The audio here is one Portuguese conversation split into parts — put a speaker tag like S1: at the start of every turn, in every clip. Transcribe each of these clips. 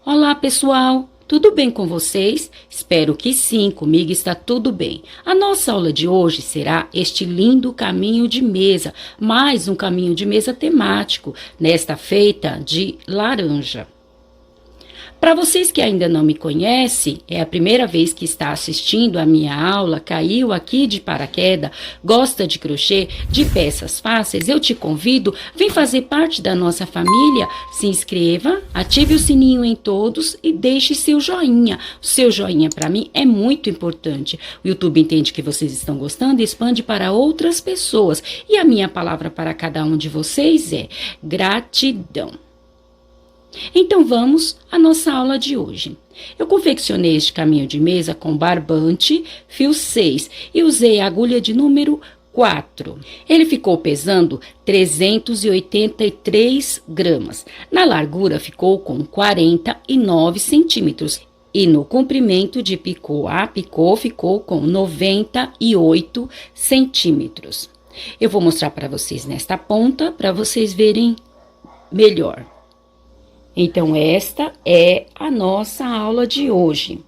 S1: Olá, pessoal! Tudo bem com vocês? Espero que sim, comigo está tudo bem. A nossa aula de hoje será este lindo caminho de mesa, mais um caminho de mesa temático, nesta feita de laranja. Para vocês que ainda não me conhecem, é a primeira vez que está assistindo a minha aula, caiu aqui de paraquedas, gosta de crochê, de peças fáceis, eu te convido, vem fazer parte da nossa família, se inscreva, ative o sininho em todos e deixe seu joinha. O seu joinha para mim é muito importante. O YouTube entende que vocês estão gostando e expande para outras pessoas. E a minha palavra para cada um de vocês é gratidão. Então vamos à nossa aula de hoje. Eu confeccionei este caminho de mesa com barbante, fio 6 e usei a agulha de número 4. Ele ficou pesando 383 gramas. Na largura ficou com 49 centímetros. E no comprimento de picô a picô ficou com 98 centímetros. Eu vou mostrar para vocês nesta ponta, para vocês verem melhor. Então, esta é a nossa aula de hoje.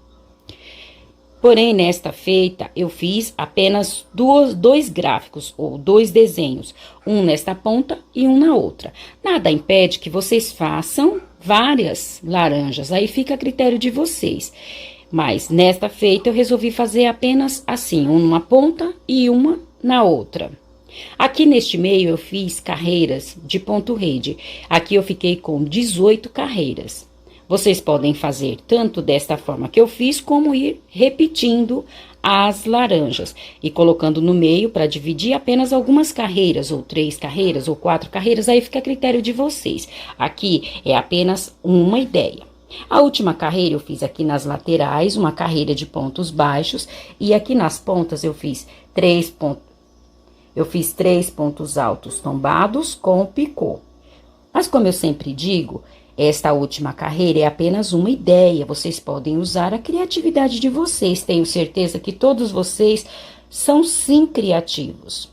S1: Porém, nesta feita, eu fiz apenas dois gráficos, ou dois desenhos. Um nesta ponta e um na outra. Nada impede que vocês façam várias laranjas, aí fica a critério de vocês. Mas, nesta feita, eu resolvi fazer apenas assim, uma numa ponta e uma na outra. Aqui neste meio eu fiz carreiras de ponto rede. Aqui eu fiquei com 18 carreiras. Vocês podem fazer tanto desta forma que eu fiz, como ir repetindo as laranjas. E colocando no meio para dividir apenas algumas carreiras, ou 3 carreiras, ou 4 carreiras, aí fica a critério de vocês. Aqui é apenas uma ideia. A última carreira eu fiz aqui nas laterais, uma carreira de pontos baixos. E aqui nas pontas eu fiz 3 pontos altos tombados com picô. Mas como eu sempre digo, esta última carreira é apenas uma ideia. Vocês podem usar a criatividade de vocês. Tenho certeza que todos vocês são sim criativos.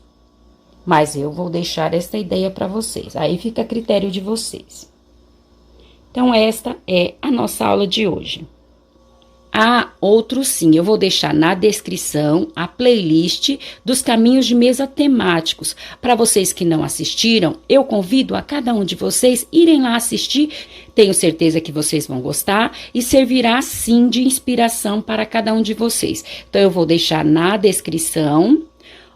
S1: Mas eu vou deixar esta ideia para vocês. Aí fica a critério de vocês. Então, esta é a nossa aula de hoje. Ah, outro sim, eu vou deixar na descrição a playlist dos caminhos de mesa temáticos. Para vocês que não assistiram, eu convido a cada um de vocês irem lá assistir. Tenho certeza que vocês vão gostar e servirá sim de inspiração para cada um de vocês. Então, eu vou deixar na descrição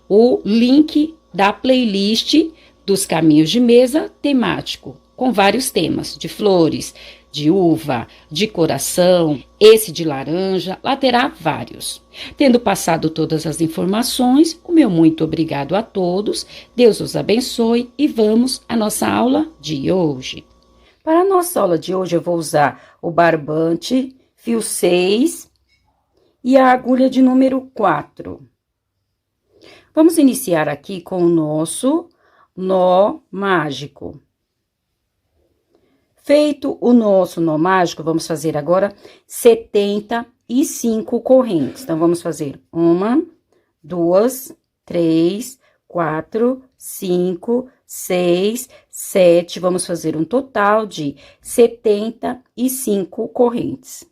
S1: o link da playlist dos caminhos de mesa temático, com vários temas, de flores, de uva, de coração, esse de laranja, lá terá vários. Tendo passado todas as informações, o meu muito obrigado a todos, Deus os abençoe e vamos à nossa aula de hoje. Para a nossa aula de hoje eu vou usar o barbante, fio 6 e a agulha de número 4. Vamos iniciar aqui com o nosso nó mágico. Feito o nosso nó mágico, vamos fazer agora 75 correntes. Então, vamos fazer 1, 2, 3, 4, 5, 6, 7. Vamos fazer um total de 75 correntes.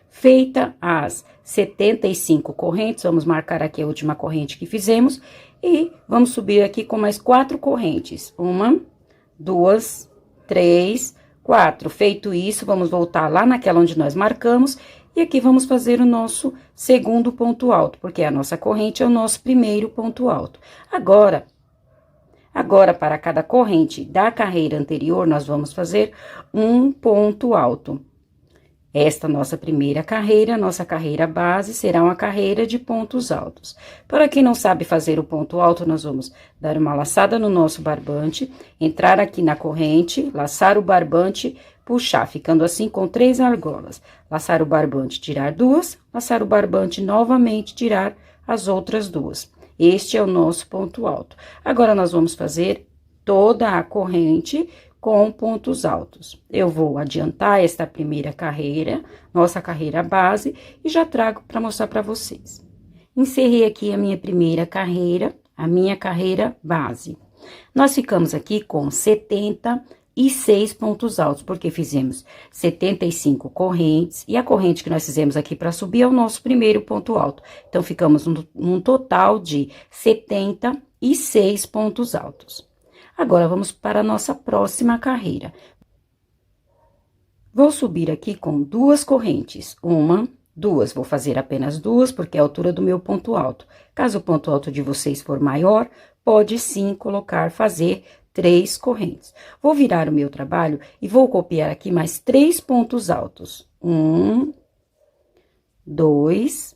S1: Feita as 75 correntes, vamos marcar aqui a última corrente que fizemos. E vamos subir aqui com mais 4 correntes. 1, 2, 3, 4. Feito isso, vamos voltar lá naquela onde nós marcamos. E aqui vamos fazer o nosso segundo ponto alto, porque a nossa corrente é o nosso primeiro ponto alto. Agora, para cada corrente da carreira anterior, nós vamos fazer um ponto alto. Esta nossa primeira carreira, nossa carreira base, será uma carreira de pontos altos. Para quem não sabe fazer o ponto alto, nós vamos dar uma laçada no nosso barbante, entrar aqui na corrente, laçar o barbante, puxar, ficando assim com 3 argolas. Laçar o barbante, tirar 2, laçar o barbante novamente, tirar as outras 2. Este é o nosso ponto alto. Agora, nós vamos fazer toda a corrente com pontos altos. Eu vou adiantar esta primeira carreira, nossa carreira base, e já trago para mostrar para vocês. Encerrei aqui a minha primeira carreira, a minha carreira base. Nós ficamos aqui com 70 e 6 pontos altos, porque fizemos 75 correntes, e a corrente que nós fizemos aqui para subir é o nosso primeiro ponto alto. Então, ficamos num total de 76 pontos altos. Agora, vamos para a nossa próxima carreira. Vou subir aqui com 2 correntes, 1, 2, vou fazer apenas 2, porque é a altura do meu ponto alto. Caso o ponto alto de vocês for maior, pode sim fazer 3 correntes. Vou virar o meu trabalho e vou copiar aqui mais 3 pontos altos. 1, 2,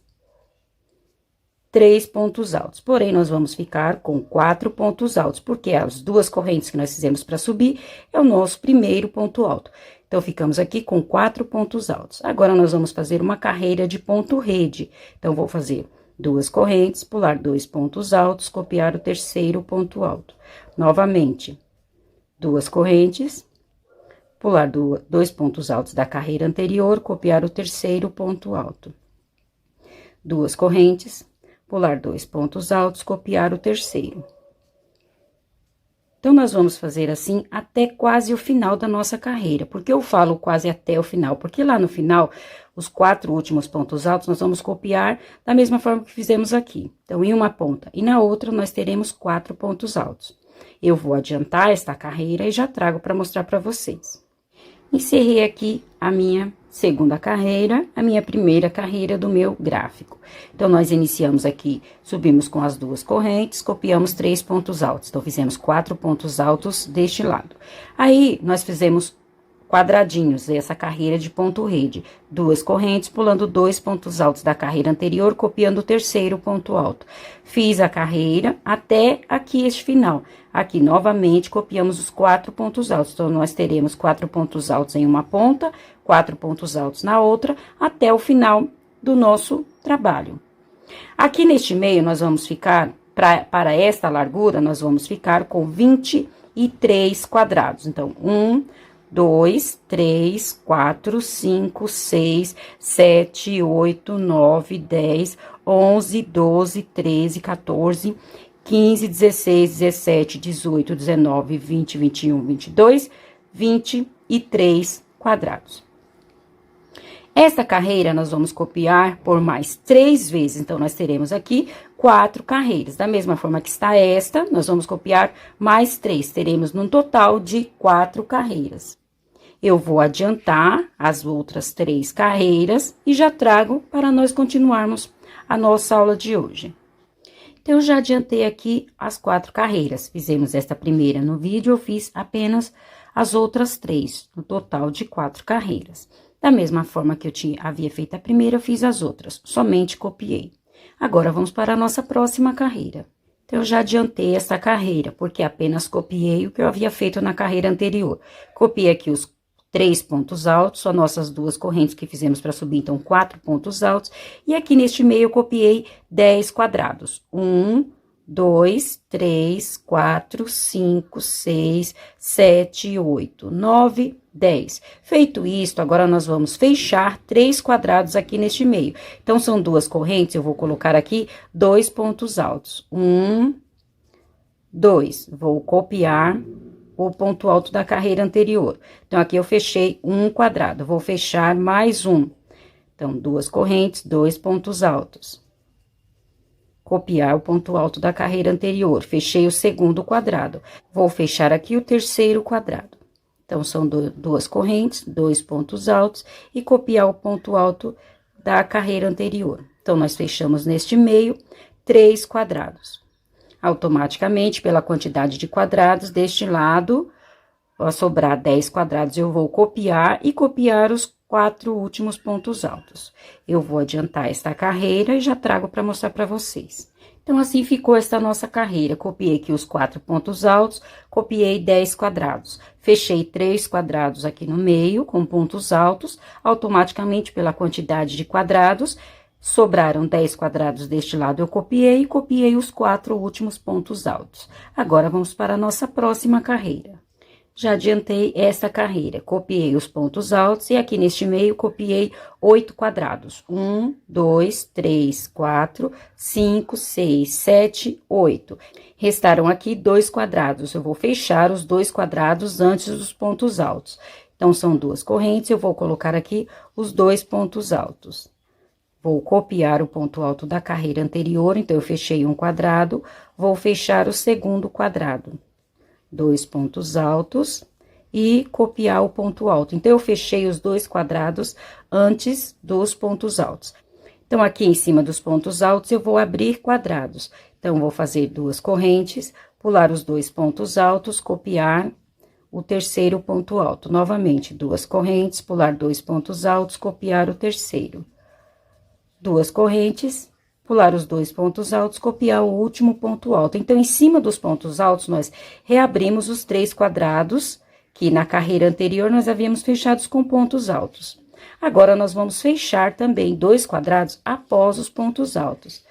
S1: 3 pontos altos. Porém, nós vamos ficar com 4 pontos altos, porque as 2 correntes que nós fizemos para subir é o nosso primeiro ponto alto. Então, ficamos aqui com 4 pontos altos. Agora, nós vamos fazer uma carreira de ponto rede. Então, vou fazer 2 correntes, pular 2 pontos altos, copiar o terceiro ponto alto. Novamente, 2 correntes, pular 2 pontos altos da carreira anterior, copiar o terceiro ponto alto. 2 correntes, pular 2 pontos altos, copiar o terceiro. Então, nós vamos fazer assim até quase o final da nossa carreira. Por que eu falo quase até o final? Porque lá no final, os 4 últimos pontos altos, nós vamos copiar da mesma forma que fizemos aqui. Então, em uma ponta e na outra, nós teremos 4 pontos altos. Eu vou adiantar esta carreira e já trago para mostrar para vocês. Encerrei aqui a minha segunda carreira, a minha primeira carreira do meu gráfico. Então, nós iniciamos aqui, subimos com as 2 correntes, copiamos 3 pontos altos. Então, fizemos 4 pontos altos deste lado. Aí, nós fizemos quadradinhos, essa carreira de ponto rede. 2 correntes, pulando 2 pontos altos da carreira anterior, copiando o terceiro ponto alto. Fiz a carreira até aqui este final. Aqui, novamente, copiamos os 4 pontos altos. Então, nós teremos 4 pontos altos em uma ponta, 4 pontos altos na outra, até o final do nosso trabalho. Aqui neste meio, nós vamos ficar, para esta largura, nós vamos ficar com 23 quadrados. Então, 1, 2, 3, 4, 5, 6, 7, 8, 9, 10, 11, 12, 13, 14, 15, 16, 17, 18, 19, 20, 21, 22, 23 quadrados. Esta carreira, nós vamos copiar por mais 3 vezes. Então, nós teremos aqui 4 carreiras. Da mesma forma que está esta, nós vamos copiar mais 3. Teremos num total de 4 carreiras. Eu vou adiantar as outras 3 carreiras e já trago para nós continuarmos a nossa aula de hoje. Então, eu já adiantei aqui as 4 carreiras. Fizemos esta primeira no vídeo, eu fiz apenas as outras 3, no total de 4 carreiras. Da mesma forma que eu havia feito a primeira, eu fiz as outras, somente copiei. Agora, vamos para a nossa próxima carreira. Então, eu já adiantei essa carreira, porque apenas copiei o que eu havia feito na carreira anterior. Copiei aqui os 3 pontos altos, só nossas 2 correntes que fizemos para subir, então, 4 pontos altos. E aqui neste meio, eu copiei 10 quadrados. 1, 2, 3, 4, 5, 6, 7, 8, 9, 10. Feito isto, agora nós vamos fechar 3 quadrados aqui neste meio. Então, são 2 correntes, eu vou colocar aqui 2 pontos altos. 1, 2. Vou copiar o ponto alto da carreira anterior. Então, aqui eu fechei 1 quadrado, vou fechar mais 1. Então, 2 correntes, 2 pontos altos. Copiar o ponto alto da carreira anterior, fechei o segundo quadrado. Vou fechar aqui o terceiro quadrado. Então, são 2 correntes, 2 pontos altos e copiar o ponto alto da carreira anterior. Então, nós fechamos neste meio 3 quadrados. Automaticamente, pela quantidade de quadrados, deste lado, vai sobrar 10 quadrados, eu vou copiar e copiar os 4 últimos pontos altos. Eu vou adiantar esta carreira e já trago para mostrar para vocês. Então, assim ficou esta nossa carreira. Copiei aqui os 4 pontos altos, copiei 10 quadrados. Fechei 3 quadrados aqui no meio, com pontos altos. Automaticamente, pela quantidade de quadrados, sobraram 10 quadrados deste lado, eu copiei e copiei os 4 últimos pontos altos. Agora, vamos para a nossa próxima carreira. Já adiantei esta carreira, copiei os pontos altos e aqui neste meio copiei 8 quadrados. 1, 2, 3, 4, 5, 6, 7, 8. Restaram aqui 2 quadrados, eu vou fechar os 2 quadrados antes dos pontos altos. Então, são 2 correntes, eu vou colocar aqui os 2 pontos altos. Vou copiar o ponto alto da carreira anterior, então, eu fechei um quadrado, vou fechar o segundo quadrado. 2 pontos altos e copiar o ponto alto. Então, eu fechei os 2 quadrados antes dos pontos altos. Então, aqui em cima dos pontos altos, eu vou abrir quadrados. Então, vou fazer 2 correntes, pular os 2 pontos altos, copiar o terceiro ponto alto. Novamente, 2 correntes, pular 2 pontos altos, copiar o terceiro. 2 correntes, pular os 2 pontos altos, copiar o último ponto alto. Então, em cima dos pontos altos, nós reabrimos os 3 quadrados, que na carreira anterior nós havíamos fechados com pontos altos. Agora, nós vamos fechar também 2 quadrados após os pontos altos.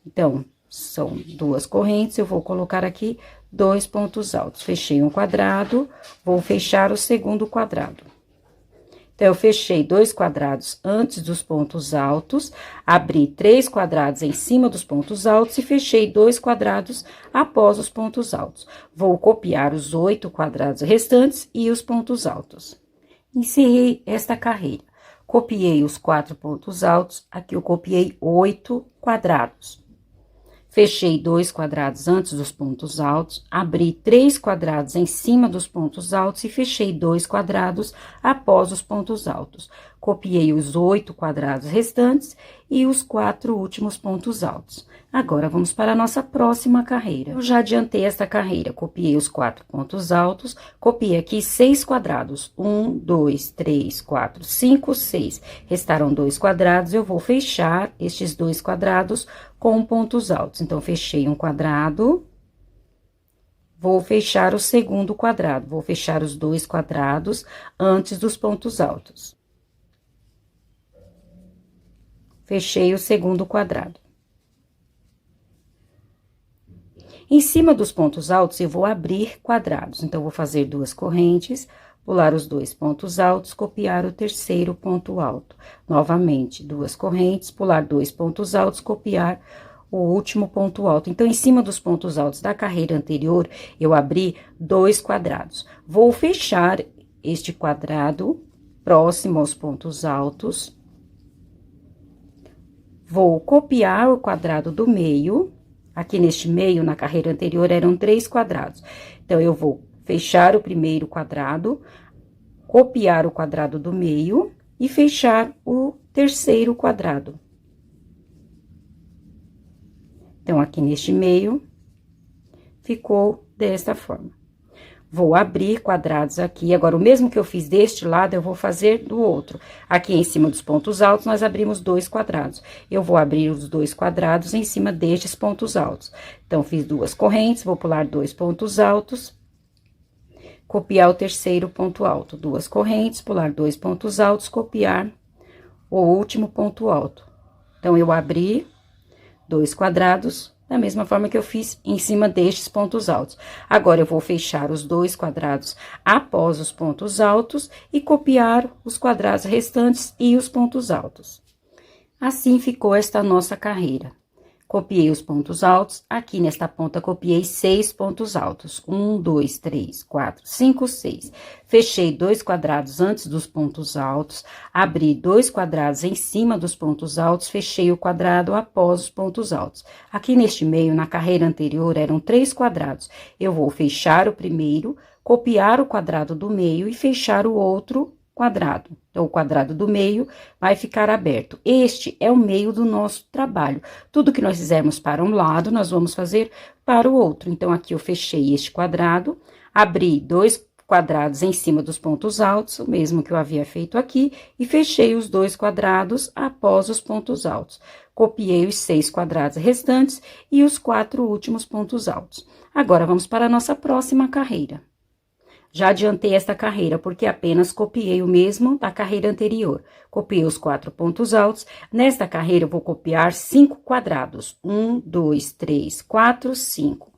S1: Então, são 2 correntes, eu vou colocar aqui 2 pontos altos. Fechei um quadrado, vou fechar o segundo quadrado. Então, eu fechei 2 quadrados antes dos pontos altos, abri 3 quadrados em cima dos pontos altos e fechei 2 quadrados após os pontos altos. Vou copiar os 8 quadrados restantes e os pontos altos. Encerrei esta carreira. Copiei os 4 pontos altos, aqui eu copiei 8 quadrados. Fechei 2 quadrados antes dos pontos altos, abri 3 quadrados em cima dos pontos altos e fechei 2 quadrados após os pontos altos. Copiei os 8 quadrados restantes e os 4 últimos pontos altos. Agora, vamos para a nossa próxima carreira. Eu já adiantei esta carreira, copiei os 4 pontos altos, copiei aqui 6 quadrados. 1, 2, 3, 4, 5, 6. Restaram 2 quadrados, eu vou fechar estes 2 quadrados com pontos altos. Então, fechei um quadrado, vou fechar o segundo quadrado, vou fechar os 2 quadrados antes dos pontos altos. Fechei o segundo quadrado. Em cima dos pontos altos, eu vou abrir quadrados. Então, vou fazer 2 correntes, pular os 2 pontos altos, copiar o terceiro ponto alto. Novamente, 2 correntes, pular 2 pontos altos, copiar o último ponto alto. Então, em cima dos pontos altos da carreira anterior, eu abri 2 quadrados. Vou fechar este quadrado próximo aos pontos altos. Vou copiar o quadrado do meio. Aqui neste meio, na carreira anterior, eram 3 quadrados. Então, eu vou fechar o primeiro quadrado, copiar o quadrado do meio e fechar o terceiro quadrado. Então, aqui neste meio, ficou desta forma. Vou abrir quadrados aqui, agora, o mesmo que eu fiz deste lado, eu vou fazer do outro. Aqui em cima dos pontos altos, nós abrimos 2 quadrados. Eu vou abrir os 2 quadrados em cima destes pontos altos. Então, fiz 2 correntes, vou pular 2 pontos altos, copiar o terceiro ponto alto. 2 correntes, pular 2 pontos altos, copiar o último ponto alto. Então, eu abri 2 quadrados, da mesma forma que eu fiz em cima destes pontos altos. Agora, eu vou fechar os 2 quadrados após os pontos altos e copiar os quadrados restantes e os pontos altos. Assim ficou esta nossa carreira. Copiei os pontos altos, aqui nesta ponta copiei 6 pontos altos. 1, 2, 3, 4, 5, 6. Fechei 2 quadrados antes dos pontos altos, abri 2 quadrados em cima dos pontos altos, fechei o quadrado após os pontos altos. Aqui neste meio, na carreira anterior, eram 3 quadrados. Eu vou fechar o primeiro, copiar o quadrado do meio e fechar o outro quadrado. Então, o quadrado do meio vai ficar aberto. Este é o meio do nosso trabalho. Tudo que nós fizermos para um lado, nós vamos fazer para o outro. Então, aqui eu fechei este quadrado, abri 2 quadrados em cima dos pontos altos, o mesmo que eu havia feito aqui, e fechei os 2 quadrados após os pontos altos. Copiei os 6 quadrados restantes e os 4 últimos pontos altos. Agora, vamos para a nossa próxima carreira. Já adiantei esta carreira, porque apenas copiei o mesmo da carreira anterior. Copiei os 4 pontos altos. Nesta carreira, eu vou copiar 5 quadrados. 1, 2, 3, 4, 5.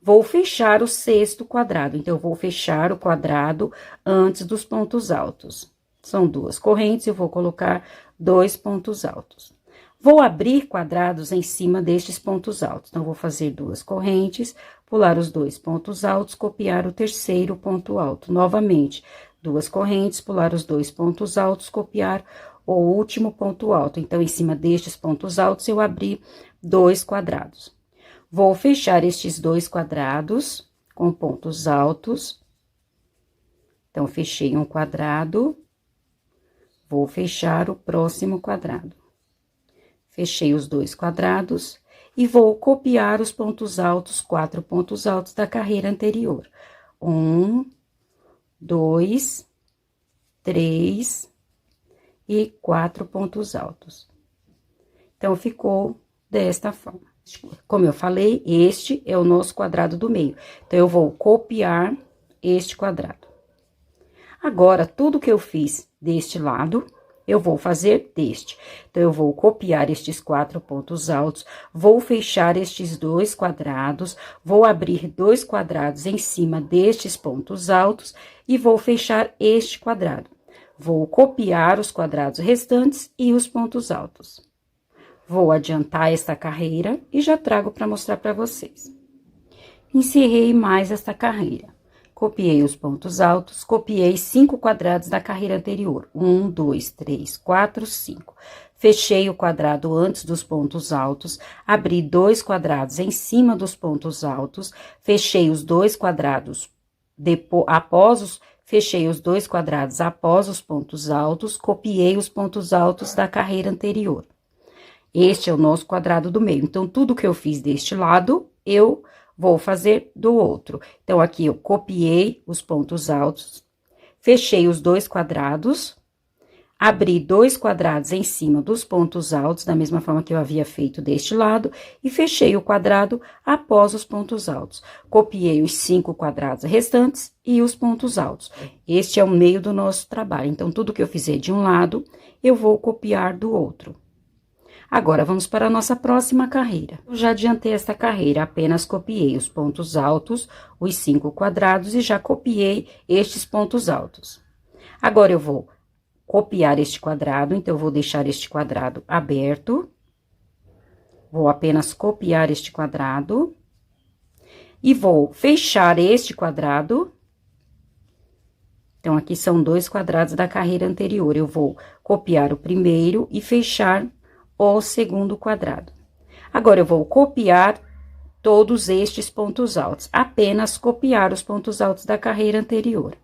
S1: Vou fechar o sexto quadrado, então, eu vou fechar o quadrado antes dos pontos altos. São duas correntes, eu vou colocar 2 pontos altos. Vou abrir quadrados em cima destes pontos altos. Então, vou fazer duas correntes, pular os 2 pontos altos, copiar o terceiro ponto alto. Novamente, duas correntes, pular os 2 pontos altos, copiar o último ponto alto. Então, em cima destes pontos altos, eu abri 2 quadrados. Vou fechar estes 2 quadrados com pontos altos. Então, fechei um quadrado. Vou fechar o próximo quadrado. Fechei os 2 quadrados e vou copiar os pontos altos, 4 pontos altos da carreira anterior. 1, 2, 3 e 4 pontos altos. Então, ficou desta forma. Como eu falei, este é o nosso quadrado do meio. Então, eu vou copiar este quadrado. Agora, tudo que eu fiz deste lado, eu vou fazer deste. Então, eu vou copiar estes 4 pontos altos, vou fechar estes 2 quadrados, vou abrir 2 quadrados em cima destes pontos altos e vou fechar este quadrado. Vou copiar os quadrados restantes e os pontos altos. Vou adiantar esta carreira e já trago para mostrar para vocês. Encerrei mais esta carreira. Copiei os pontos altos, copiei 5 quadrados da carreira anterior. 1, 2, 3, 4, 5. Fechei o quadrado antes dos pontos altos, abri 2 quadrados em cima dos pontos altos, fechei os 2 quadrados fechei os 2 quadrados após os pontos altos, copiei os pontos altos da carreira anterior. Este é o nosso quadrado do meio. Então, tudo que eu fiz deste lado, eu vou fazer do outro. Então, aqui eu copiei os pontos altos, fechei os 2 quadrados, abri 2 quadrados em cima dos pontos altos, da mesma forma que eu havia feito deste lado, e fechei o quadrado após os pontos altos. Copiei os 5 quadrados restantes e os pontos altos. Este é o meio do nosso trabalho. Então, tudo que eu fizer de um lado, eu vou copiar do outro. Agora, vamos para a nossa próxima carreira. Eu já adiantei esta carreira, apenas copiei os pontos altos, os 5 quadrados, e já copiei estes pontos altos. Agora, eu vou copiar este quadrado, então, eu vou deixar este quadrado aberto. Vou apenas copiar este quadrado. E vou fechar este quadrado. Então, aqui são 2 quadrados da carreira anterior. Eu vou copiar o primeiro e fechar o segundo quadrado. Agora, eu vou copiar todos estes pontos altos, apenas copiar os pontos altos da carreira anterior.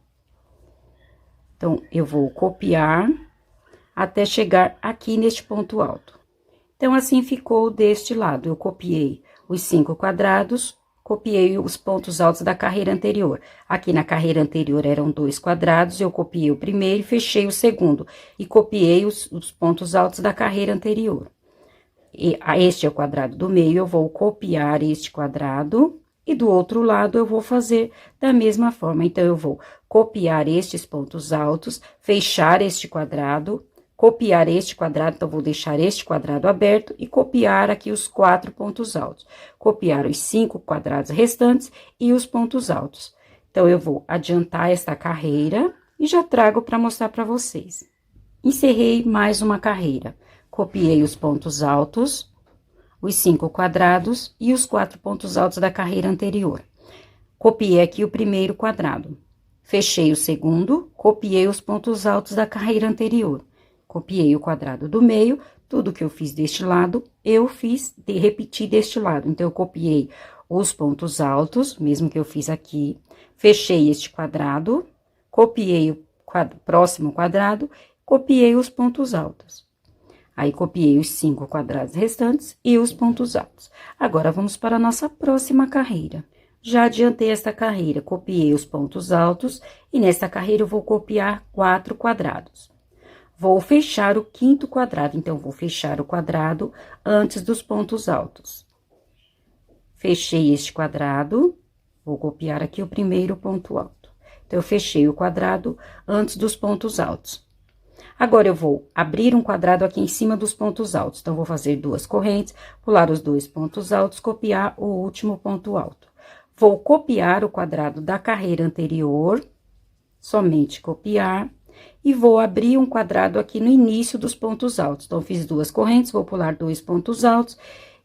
S1: Então, eu vou copiar até chegar aqui neste ponto alto. Então, assim ficou deste lado. Eu copiei os 5 quadrados, copiei os pontos altos da carreira anterior. Aqui na carreira anterior eram 2 quadrados, eu copiei o primeiro e fechei o segundo. E copiei os pontos altos da carreira anterior. E este é o quadrado do meio, eu vou copiar este quadrado. E do outro lado, eu vou fazer da mesma forma. Então, eu vou copiar estes pontos altos, fechar este quadrado, copiar este quadrado, então, vou deixar este quadrado aberto e copiar aqui os 4 pontos altos. Copiar os 5 quadrados restantes e os pontos altos. Então, eu vou adiantar esta carreira e já trago para mostrar para vocês. Encerrei mais uma carreira. Copiei os pontos altos, os 5 quadrados e os 4 pontos altos da carreira anterior. Copiei aqui o primeiro quadrado. Fechei o segundo, copiei os pontos altos da carreira anterior. Copiei o quadrado do meio, tudo que eu fiz deste lado, eu repeti deste lado. Então, eu copiei os pontos altos, mesmo que eu fiz aqui, fechei este quadrado, copiei o próximo quadrado, copiei os pontos altos. Aí, copiei os 5 quadrados restantes e os pontos altos. Agora, vamos para a nossa próxima carreira. Já adiantei esta carreira, copiei os pontos altos e nesta carreira eu vou copiar 4 quadrados. Vou fechar o 5º quadrado, então, vou fechar o quadrado antes dos pontos altos. Fechei este quadrado, vou copiar aqui o primeiro ponto alto. Então, eu fechei o quadrado antes dos pontos altos. Agora, eu vou abrir um quadrado aqui em cima dos pontos altos. Então, vou fazer 2 correntes, pular os 2 pontos altos, copiar o último ponto alto. Vou copiar o quadrado da carreira anterior, somente copiar, e vou abrir um quadrado aqui no início dos pontos altos. Então, fiz duas correntes, vou pular dois pontos altos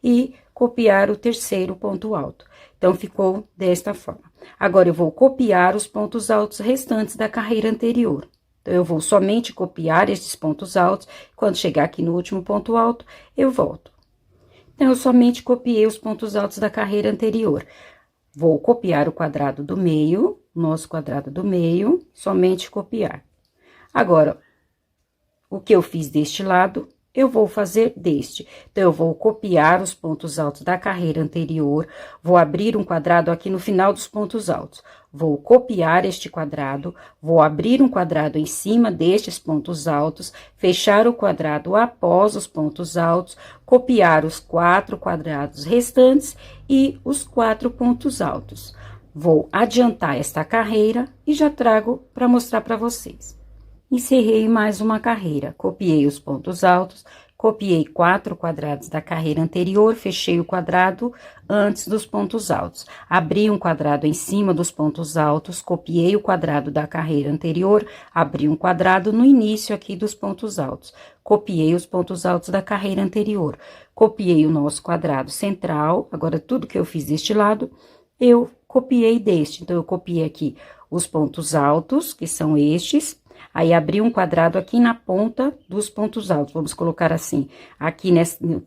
S1: e copiar o terceiro ponto alto. Então, ficou desta forma. Agora, eu vou copiar os pontos altos restantes da carreira anterior. Então, eu vou somente copiar estes pontos altos. Quando chegar aqui no último ponto alto, eu volto. Então, eu somente copiei os pontos altos da carreira anterior. Vou copiar o quadrado do meio, nosso quadrado do meio, somente copiar. Agora, o que eu fiz deste lado, eu vou fazer deste. Então, eu vou copiar os pontos altos da carreira anterior, vou abrir um quadrado aqui no final dos pontos altos. Vou copiar este quadrado, vou abrir um quadrado em cima destes pontos altos, fechar o quadrado após os pontos altos, copiar os 4 quadrados restantes e os 4 pontos altos. Vou adiantar esta carreira e já trago para mostrar para vocês. Encerrei mais uma carreira, copiei os pontos altos, copiei 4 quadrados da carreira anterior, fechei o quadrado antes dos pontos altos. Abri um quadrado em cima dos pontos altos, copiei o quadrado da carreira anterior, abri um quadrado no início aqui dos pontos altos. Copiei os pontos altos da carreira anterior, copiei o nosso quadrado central, agora tudo que eu fiz deste lado, eu copiei deste. Então, eu copiei aqui os pontos altos, que são estes. Aí, abri um quadrado aqui na ponta dos pontos altos, vamos colocar assim, aqui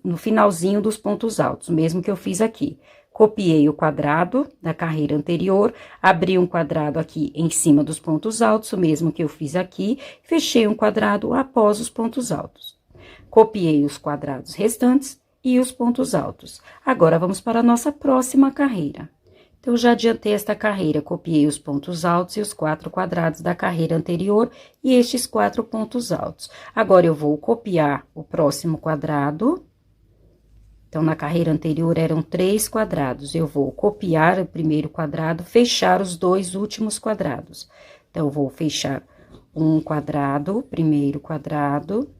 S1: no finalzinho dos pontos altos, o mesmo que eu fiz aqui. Copiei o quadrado da carreira anterior, abri um quadrado aqui em cima dos pontos altos, o mesmo que eu fiz aqui, fechei um quadrado após os pontos altos. Copiei os quadrados restantes e os pontos altos. Agora, vamos para a nossa próxima carreira. Então, já adiantei esta carreira, copiei os pontos altos e os 4 quadrados da carreira anterior e estes 4 pontos altos. Agora, eu vou copiar o próximo quadrado. Então, na carreira anterior eram 3 quadrados. Eu vou copiar o primeiro quadrado, fechar os 2 últimos quadrados. Então, eu vou fechar um quadrado, primeiro quadrado,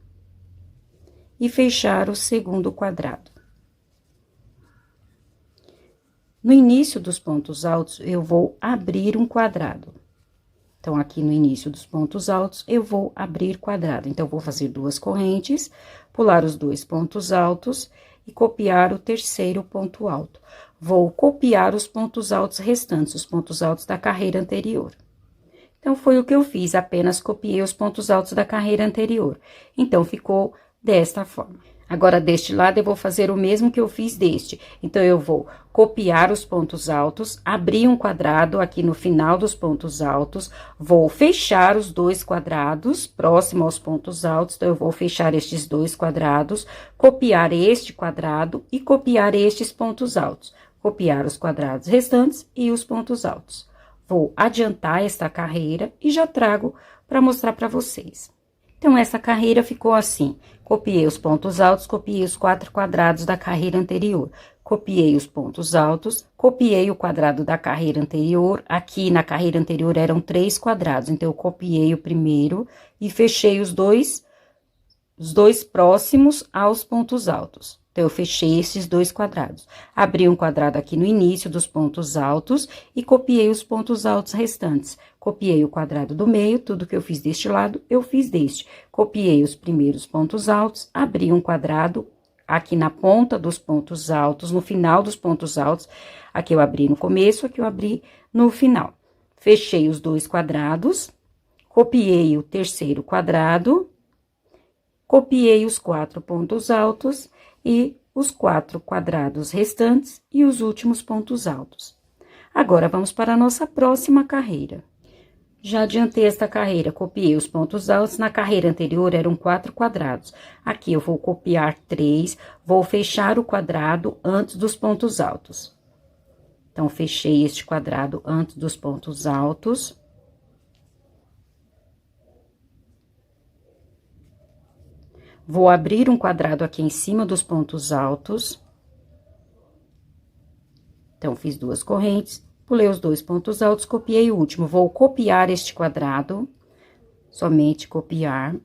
S1: e fechar o segundo quadrado. No início dos pontos altos, eu vou abrir um quadrado. Então, aqui no início dos pontos altos, eu vou abrir quadrado. Então, eu vou fazer 2 correntes, pular os 2 pontos altos e copiar o terceiro ponto alto. Vou copiar os pontos altos restantes, os pontos altos da carreira anterior. Então, foi o que eu fiz, apenas copiei os pontos altos da carreira anterior. Então, ficou desta forma. Agora, deste lado, eu vou fazer o mesmo que eu fiz deste. Então, eu vou copiar os pontos altos, abrir um quadrado aqui no final dos pontos altos, vou fechar os 2 quadrados próximo aos pontos altos. Então, eu vou fechar estes 2 quadrados, copiar este quadrado e copiar estes pontos altos. Copiar os quadrados restantes e os pontos altos. Vou adiantar esta carreira e já trago para mostrar para vocês. Então, essa carreira ficou assim. Copiei os pontos altos, copiei os 4 quadrados da carreira anterior. Copiei os pontos altos, copiei o quadrado da carreira anterior. Aqui na carreira anterior eram 3 quadrados, então, eu copiei o primeiro e fechei os dois próximos aos pontos altos. Então, eu fechei esses 2 quadrados. Abri um quadrado aqui no início dos pontos altos e copiei os pontos altos restantes. Copiei o quadrado do meio, tudo que eu fiz deste lado, eu fiz deste. Copiei os primeiros pontos altos, abri um quadrado aqui na ponta dos pontos altos, no final dos pontos altos. Aqui eu abri no começo, aqui eu abri no final. Fechei os 2 quadrados, copiei o terceiro quadrado, copiei os 4 pontos altos e os 4 quadrados restantes e os últimos pontos altos. Agora, vamos para a nossa próxima carreira. Já adiantei esta carreira, copiei os pontos altos, na carreira anterior eram 4 quadrados. Aqui eu vou copiar 3, vou fechar o quadrado antes dos pontos altos. Então, fechei este quadrado antes dos pontos altos. Vou abrir um quadrado aqui em cima dos pontos altos. Então, fiz 2 correntes, pulei os 2 pontos altos, copiei o último. Vou copiar este quadrado, somente copiar.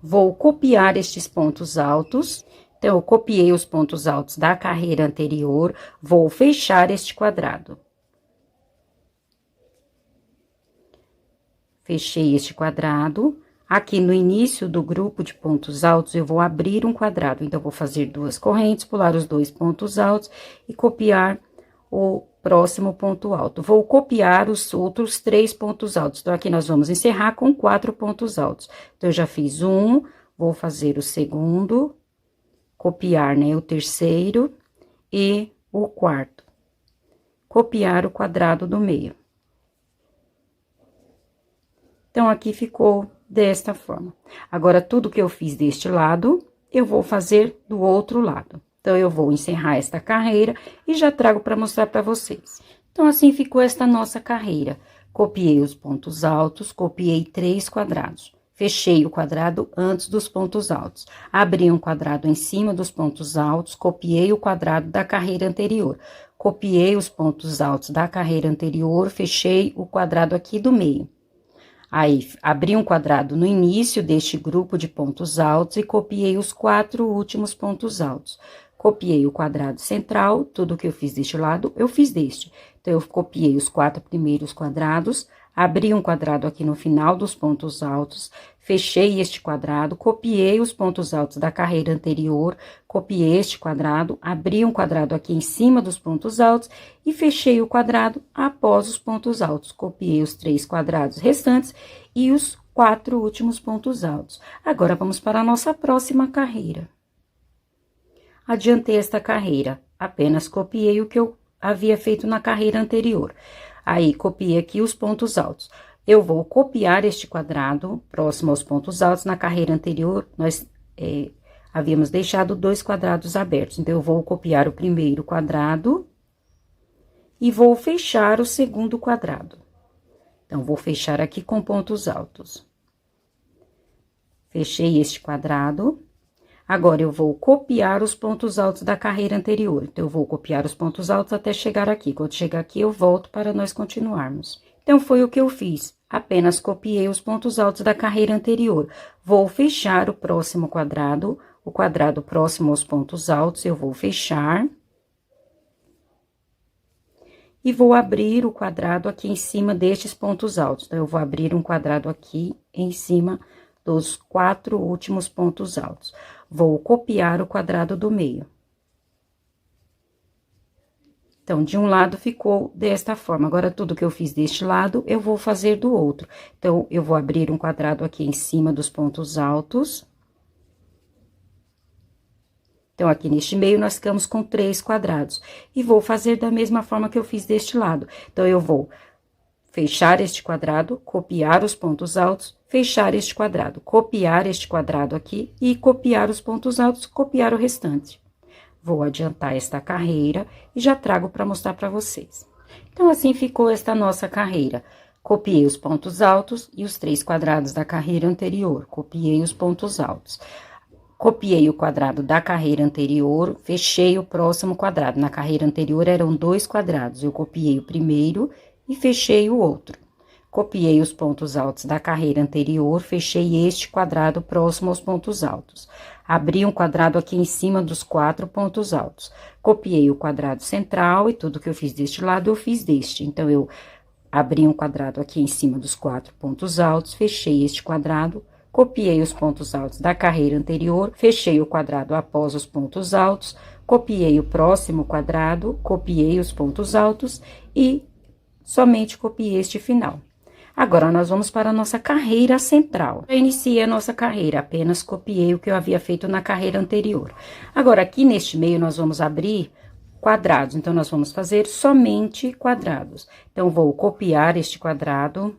S1: Vou copiar estes pontos altos. Então, eu copiei os pontos altos da carreira anterior, vou fechar este quadrado. Fechei este quadrado. Aqui no início do grupo de pontos altos, eu vou abrir um quadrado. Então, vou fazer duas correntes, pular os dois pontos altos e copiar o próximo ponto alto. Vou copiar os outros 3 pontos altos. Então, aqui nós vamos encerrar com 4 pontos altos. Então, eu já fiz um, vou fazer o segundo, copiar, né, o terceiro e o quarto. Copiar o quadrado do meio. Então, aqui ficou desta forma. Agora, tudo que eu fiz deste lado, eu vou fazer do outro lado. Então, eu vou encerrar esta carreira e já trago para mostrar para vocês. Então, assim ficou esta nossa carreira. Copiei os pontos altos, copiei 3 quadrados. Fechei o quadrado antes dos pontos altos. Abri um quadrado em cima dos pontos altos, copiei o quadrado da carreira anterior. Copiei os pontos altos da carreira anterior, fechei o quadrado aqui do meio. Aí, abri um quadrado no início deste grupo de pontos altos e copiei os 4 últimos pontos altos. Copiei o quadrado central, tudo que eu fiz deste lado, eu fiz deste. Então, eu copiei os 4 primeiros quadrados, abri um quadrado aqui no final dos pontos altos, fechei este quadrado, copiei os pontos altos da carreira anterior, copiei este quadrado, abri um quadrado aqui em cima dos pontos altos e fechei o quadrado após os pontos altos. Copiei os 3 quadrados restantes e os 4 últimos pontos altos. Agora, vamos para a nossa próxima carreira. Adiantei esta carreira, apenas copiei o que eu havia feito na carreira anterior. Aí, copiei aqui os pontos altos. Eu vou copiar este quadrado próximo aos pontos altos. Na carreira anterior, nós havíamos deixado 2 quadrados abertos. Então, eu vou copiar o primeiro quadrado e vou fechar o segundo quadrado. Então, vou fechar aqui com pontos altos. Fechei este quadrado. Agora, eu vou copiar os pontos altos da carreira anterior. Então, eu vou copiar os pontos altos até chegar aqui. Quando chegar aqui, eu volto para nós continuarmos. Então, foi o que eu fiz. Apenas copiei os pontos altos da carreira anterior. Vou fechar o próximo quadrado. O quadrado próximo aos pontos altos, eu vou fechar. E vou abrir o quadrado aqui em cima destes pontos altos. Então, eu vou abrir um quadrado aqui em cima dos 4 últimos pontos altos. Vou copiar o quadrado do meio. Então, de um lado ficou desta forma. Agora, tudo que eu fiz deste lado, eu vou fazer do outro. Então, eu vou abrir um quadrado aqui em cima dos pontos altos. Então, aqui neste meio, nós ficamos com 3 quadrados. E vou fazer da mesma forma que eu fiz deste lado. Então, eu vou fechar este quadrado, copiar os pontos altos, fechar este quadrado, copiar este quadrado aqui e copiar os pontos altos, copiar o restante. Vou adiantar esta carreira e já trago para mostrar para vocês. Então, assim ficou esta nossa carreira. Copiei os pontos altos e os 3 quadrados da carreira anterior, copiei os pontos altos. Copiei o quadrado da carreira anterior, fechei o próximo quadrado. Na carreira anterior eram 2 quadrados, eu copiei o primeiro e fechei o outro. Copiei os pontos altos da carreira anterior, fechei este quadrado próximo aos pontos altos. Abri um quadrado aqui em cima dos 4 pontos altos. Copiei o quadrado central e tudo que eu fiz deste lado, eu fiz deste. Então, eu abri um quadrado aqui em cima dos 4 pontos altos, fechei este quadrado, copiei os pontos altos da carreira anterior, fechei o quadrado após os pontos altos, copiei o próximo quadrado, copiei os pontos altos e somente copiei este final. Agora, nós vamos para a nossa carreira central. Eu iniciei a nossa carreira, apenas copiei o que eu havia feito na carreira anterior. Agora, aqui neste meio, nós vamos abrir quadrados. Então, nós vamos fazer somente quadrados. Então, vou copiar este quadrado.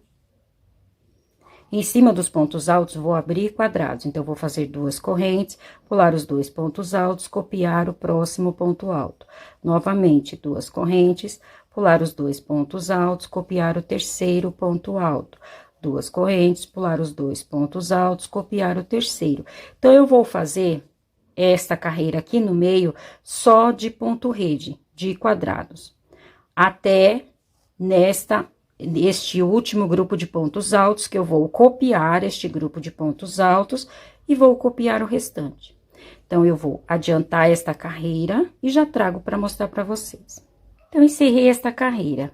S1: Em cima dos pontos altos, vou abrir quadrados. Então, vou fazer 2 correntes, pular os 2 pontos altos, copiar o próximo ponto alto. Novamente, 2 correntes, pular os 2 pontos altos, copiar o terceiro ponto alto. 2 correntes, pular os 2 pontos altos, copiar o terceiro. Então, eu vou fazer esta carreira aqui no meio só de ponto rede, de quadrados. Até este último grupo de pontos altos, que eu vou copiar este grupo de pontos altos e vou copiar o restante. Então, eu vou adiantar esta carreira e já trago para mostrar para vocês. Então, encerrei esta carreira.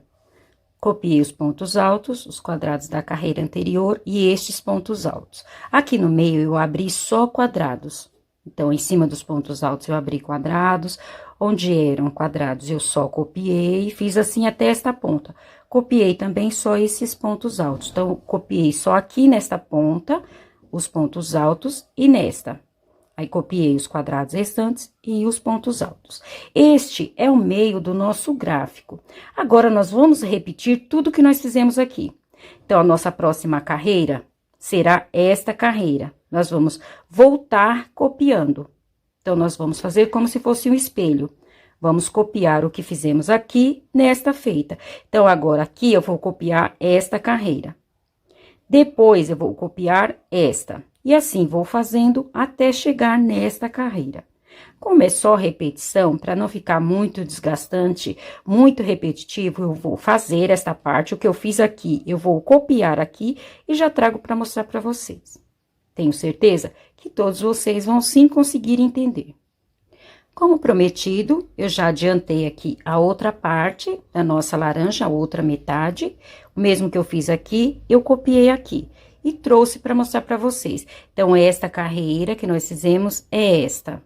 S1: Copiei os pontos altos, os quadrados da carreira anterior e estes pontos altos. Aqui no meio, eu abri só quadrados. Então, em cima dos pontos altos, eu abri quadrados. Onde eram quadrados, eu só copiei e fiz assim até esta ponta. Copiei também só esses pontos altos. Então, copiei só aqui nesta ponta, os pontos altos e nesta. Aí, copiei os quadrados restantes e os pontos altos. Este é o meio do nosso gráfico. Agora, nós vamos repetir tudo que nós fizemos aqui. Então, a nossa próxima carreira será esta carreira. Nós vamos voltar copiando. Então, nós vamos fazer como se fosse um espelho. Vamos copiar o que fizemos aqui nesta feita. Então, agora, aqui eu vou copiar esta carreira. Depois, eu vou copiar esta. E assim, vou fazendo até chegar nesta carreira. Como é só repetição, para não ficar muito desgastante, muito repetitivo, eu vou fazer esta parte, o que eu fiz aqui, eu vou copiar aqui e já trago para mostrar para vocês. Tenho certeza que todos vocês vão sim conseguir entender. Como prometido, eu já adiantei aqui a outra parte da nossa laranja, a outra metade. O mesmo que eu fiz aqui, eu copiei aqui e trouxe para mostrar para vocês. Então, esta carreira que nós fizemos é esta.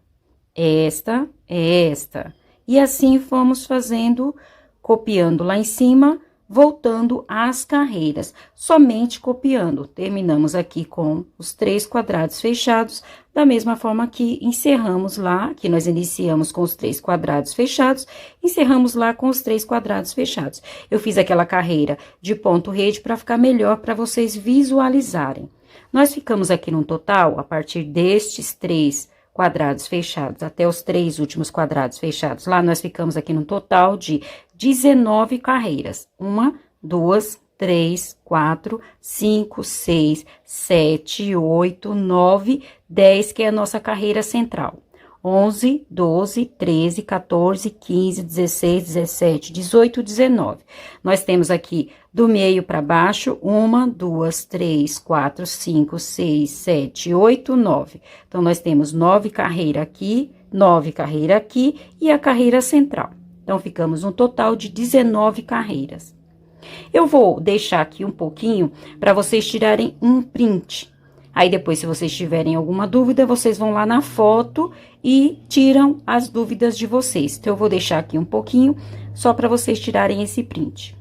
S1: Esta é esta. E assim fomos fazendo, copiando lá em cima, voltando às carreiras, somente copiando. Terminamos aqui com os 3 quadrados fechados, da mesma forma que encerramos lá, que nós iniciamos com os 3 quadrados fechados, encerramos lá com os 3 quadrados fechados. Eu fiz aquela carreira de ponto rede para ficar melhor para vocês visualizarem. Nós ficamos aqui no total, a partir destes 3 quadrados fechados, até os 3 últimos quadrados fechados. Lá, nós ficamos aqui no total de 19 carreiras. 1, 2, 3, 4, 5, 6, 7, 8, 9, 10, que é a nossa carreira central. 11, 12, 13, 14, 15, 16, 17, 18, 19. Nós temos aqui do meio para baixo, 1, 2, 3, 4, 5, 6, 7, 8, 9. Então, nós temos 9 carreiras aqui, 9 carreiras aqui e a carreira central. Então, ficamos um total de 19 carreiras. Eu vou deixar aqui um pouquinho para vocês tirarem um print. Aí, depois, se vocês tiverem alguma dúvida, vocês vão lá na foto e tiram as dúvidas de vocês. Então, eu vou deixar aqui um pouquinho, só para vocês tirarem esse print.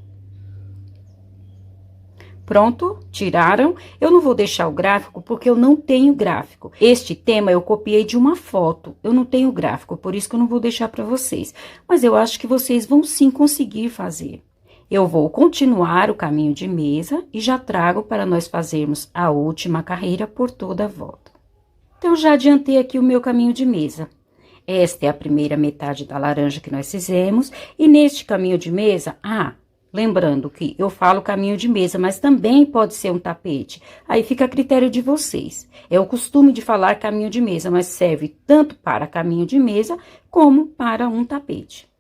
S1: Pronto? Tiraram? Eu não vou deixar o gráfico, porque eu não tenho gráfico. Este tema eu copiei de uma foto, eu não tenho gráfico, por isso que eu não vou deixar para vocês. Mas eu acho que vocês vão sim conseguir fazer. Eu vou continuar o caminho de mesa e já trago para nós fazermos a última carreira por toda a volta. Então, já adiantei aqui o meu caminho de mesa. Esta é a primeira metade da laranja que nós fizemos. E neste caminho de mesa, lembrando que eu falo caminho de mesa, mas também pode ser um tapete. Aí fica a critério de vocês. É o costume de falar caminho de mesa, mas serve tanto para caminho de mesa como para um tapete.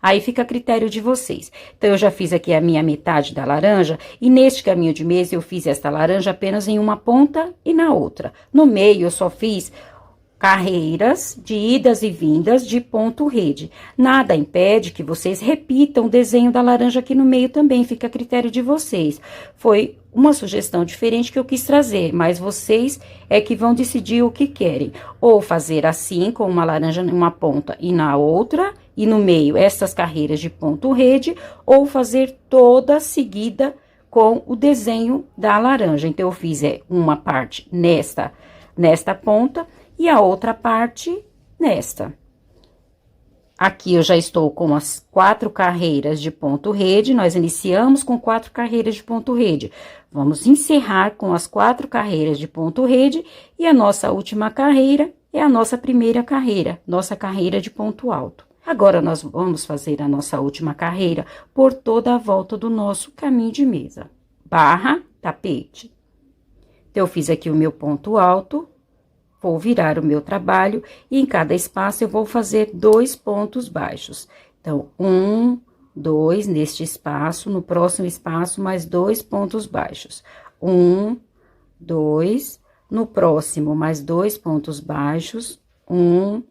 S1: Aí fica a critério de vocês. Então, eu já fiz aqui a minha metade da laranja, e neste caminho de mesa eu fiz esta laranja apenas em uma ponta e na outra. No meio, eu só fiz carreiras de idas e vindas de ponto rede. Nada impede que vocês repitam o desenho da laranja aqui no meio também, fica a critério de vocês. Foi uma sugestão diferente que eu quis trazer, mas vocês é que vão decidir o que querem. Ou fazer assim, com uma laranja em uma ponta e na outra, e no meio essas carreiras de ponto rede, ou fazer toda seguida com o desenho da laranja. Então, eu fiz uma parte nesta ponta e a outra parte nesta. Aqui eu já estou com as 4 carreiras de ponto rede, nós iniciamos com 4 carreiras de ponto rede. Vamos encerrar com as 4 carreiras de ponto rede e a nossa última carreira é a nossa primeira carreira, nossa carreira de ponto alto. Agora, nós vamos fazer a nossa última carreira por toda a volta do nosso caminho de mesa. Barra, tapete. Então, eu fiz aqui o meu ponto alto, vou virar o meu trabalho e em cada espaço eu vou fazer 2 pontos baixos. Então, 1, 2 neste espaço, no próximo espaço, mais 2 pontos baixos. 1, 2, no próximo, mais 2 pontos baixos. Um,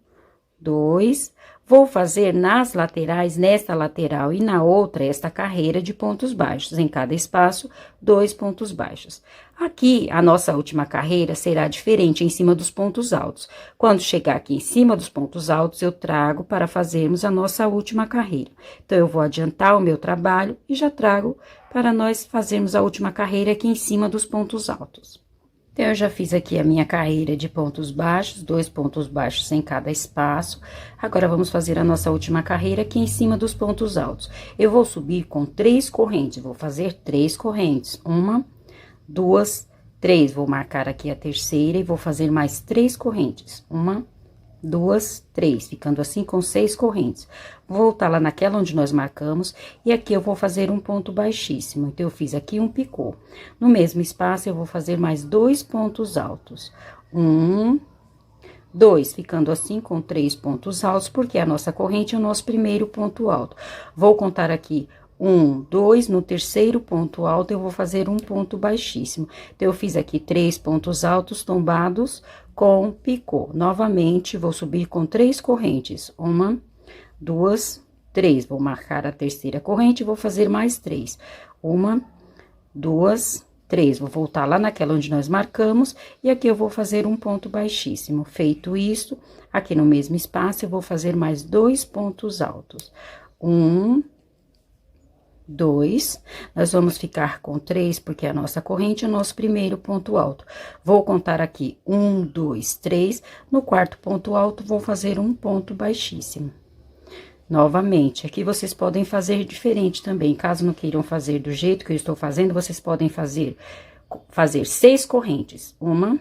S1: dois. Vou fazer nas laterais, nesta lateral e na outra, esta carreira de pontos baixos. Em cada espaço, 2 pontos baixos. Aqui, a nossa última carreira será diferente em cima dos pontos altos. Quando chegar aqui em cima dos pontos altos, eu trago para fazermos a nossa última carreira. Então, eu vou adiantar o meu trabalho e já trago para nós fazermos a última carreira aqui em cima dos pontos altos. Então, eu já fiz aqui a minha carreira de pontos baixos, 2 pontos baixos em cada espaço. Agora, vamos fazer a nossa última carreira aqui em cima dos pontos altos. Eu vou subir com 3 correntes, vou fazer 3 correntes. 1, 2, 3. Vou marcar aqui a terceira e vou fazer mais 3 correntes. 1, 2, 3, ficando assim com 6 correntes. Vou voltar lá naquela onde nós marcamos, e aqui eu vou fazer um ponto baixíssimo. Então, eu fiz aqui um picô. No mesmo espaço, eu vou fazer mais 2 pontos altos. 1, 2, ficando assim com 3 pontos altos, porque a nossa corrente é o nosso primeiro ponto alto. Vou contar aqui 1, 2, no terceiro ponto alto, eu vou fazer um ponto baixíssimo. Então, eu fiz aqui 3 pontos altos tombados com picô. Novamente, vou subir com 3 correntes. 1, 2, 3. Vou marcar a terceira corrente e vou fazer mais 3. 1, 2, 3. Vou voltar lá naquela onde nós marcamos, e aqui eu vou fazer um ponto baixíssimo. Feito isso, aqui no mesmo espaço, eu vou fazer mais 2 pontos altos. 1, 2, nós vamos ficar com 3, porque a nossa corrente é o nosso primeiro ponto alto. Vou contar aqui 1, 2, 3, no quarto ponto alto, vou fazer um ponto baixíssimo. Novamente, aqui vocês podem fazer diferente também, caso não queiram fazer do jeito que eu estou fazendo, vocês podem fazer 6 correntes. 1,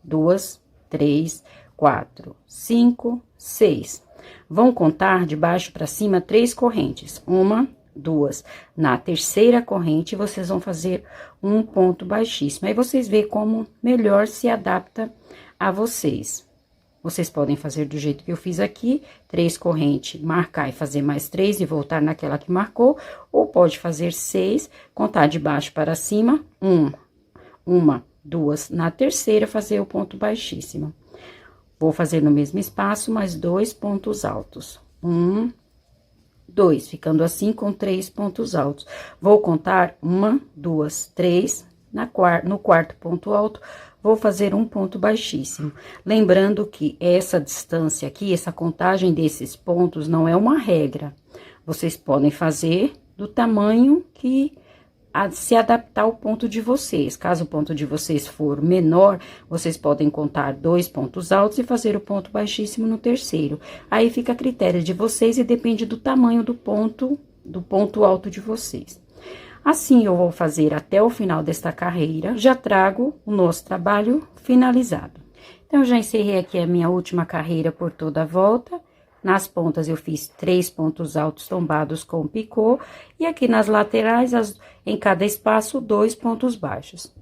S1: 2, 3, 4, 5, 6. Vão contar de baixo para cima 3 correntes. 1, 2. Na terceira corrente, vocês vão fazer um ponto baixíssimo. Aí, vocês veem como melhor se adapta a vocês. Vocês podem fazer do jeito que eu fiz aqui, 3 correntes, marcar e fazer mais 3 e voltar naquela que marcou, ou pode fazer 6, contar de baixo para cima, 1, 2, na terceira, fazer o ponto baixíssimo. Vou fazer no mesmo espaço, mais 2 pontos altos. 1, 2, ficando assim com 3 pontos altos. Vou contar 1, 2, 3, no quarto ponto alto, vou fazer um ponto baixíssimo. Lembrando que essa distância aqui, essa contagem desses pontos não é uma regra. Vocês podem fazer do tamanho que se adaptar ao ponto de vocês. Caso o ponto de vocês for menor, vocês podem contar 2 pontos altos e fazer o ponto baixíssimo no terceiro. Aí fica a critério de vocês e depende do tamanho do ponto alto de vocês. Assim, eu vou fazer até o final desta carreira, já trago o nosso trabalho finalizado. Então, eu já encerrei aqui a minha última carreira por toda a volta. Nas pontas, eu fiz 3 pontos altos tombados com picô, e aqui nas laterais, em cada espaço, 2 pontos baixos.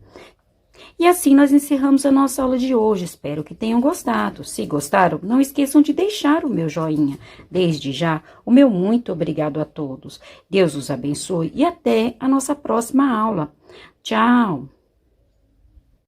S1: E assim, nós encerramos a nossa aula de hoje. Espero que tenham gostado. Se gostaram, não esqueçam de deixar o meu joinha. Desde já, o meu muito obrigado a todos. Deus os abençoe e até a nossa próxima aula. Tchau!